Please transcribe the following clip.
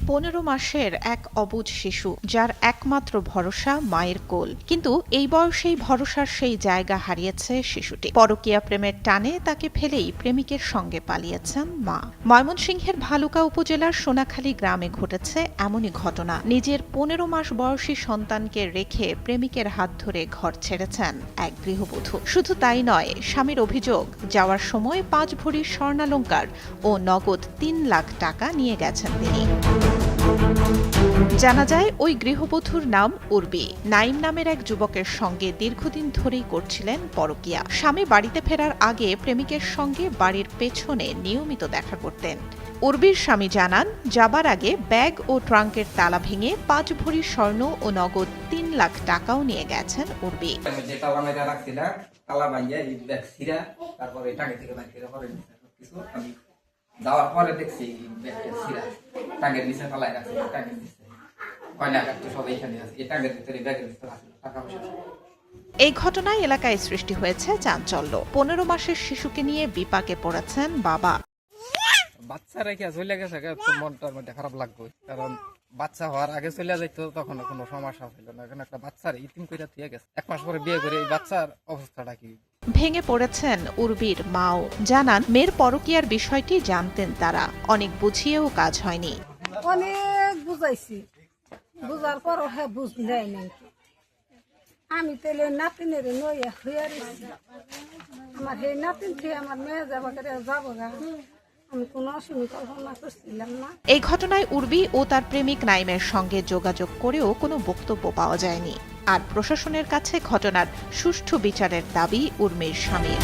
15 মাসের এক অবুঝ শিশু, যার একমাত্র ভরসা মায়ের কোল। কিন্তু এই বয়সেই ভরসার সেই জায়গা হারিয়েছে শিশুটি। পরকীয়া প্রেমের টানে তাকে ফেলেই প্রেমিকের সঙ্গে পালিয়েছেন মা। ময়মনসিংহের ভালুকা উপজেলার সোনাখালী গ্রামে ঘটেছে এমনই ঘটনা। নিজের 15 মাস বয়সী সন্তানকে রেখে প্রেমিকের হাত ধরে ঘর ছেড়েছেন এক গৃহবধূ। শুধু তাই নয়, স্বামীর অভিযোগ যাওয়ার সময় 5 ভরি স্বর্ণালংকার ও নগদ 3 লাখ টাকা নিয়ে গেছেন তিনি। জানা যায়, ওই গৃহবধূর নাম উর্বি। নাইম নামের এক যুবকের সঙ্গে দীর্ঘদিন ধরেই করছিলেন পরকীয়া। স্বামী বাড়িতে ফেরার আগে প্রেমিকের সঙ্গে বাড়ির পেছনে নিয়মিত দেখা করতেন। উর্বির স্বামী জানান, যাবার আগে ব্যাগ ও ট্রাঙ্কের তালা ভেঙে 5 ভরি স্বর্ণ ও নগদ 3 লাখ টাকাও নিয়ে গেছেন উর্বি। যাওয়ার পরে দেখছি টাঙ্গের নিচে তালায় রাখছে, টাঙ্গের নিচে কয়লা কাটতে সব এইখানে আছে, এই টাঙ্গের ভিতরে ব্যাগের ভিতরে আছে টাকা পয়সা। এই ঘটনায় এলাকায় সৃষ্টি হয়েছে চাঞ্চল্য। 15 মাসের শিশুকে নিয়ে বিপাকে পড়েছেন বাবা। বাচ্চা রেখে চলে গেছে, মনটার মধ্যে খারাপ লাগবে, কারণ বাচ্চা হওয়ার আগে চলে যাইতো তখন কোনো সমস্যা ছিল না। এখন একটা বাচ্চার ইতিম করে দিয়ে গেছে, 1 মাস পরে বিয়ে করে এই বাচ্চার অবস্থাটা কি। ভেঙে পড়েছেন উর্বির মাও। জানান, মেয়ের পরকীয়ার বিষয়টি জানতেন তারা, অনেক বুঝিয়েও কাজ হয়নি। অনেক বুঝাইছি, বুঝার পর হ্যাঁ বুঝ নেয় নাই। আমি তাহলে নাতিনের নইয়া হইয়া রয়েছি, আমার সেই নাতিন থেকে আমার মেয়ে যাবো গা, আমি কোনো অসুবিধা কল্পনা করছিলাম না। এই ঘটনায় উর্বি ও তার প্রেমিক নাইমের সঙ্গে যোগাযোগ করেও কোনো বক্তব্য পাওয়া যায়নি। আর প্রশাসনের কাছে ঘটনার সুষ্ঠু বিচারের দাবি উর্মির স্বামীর।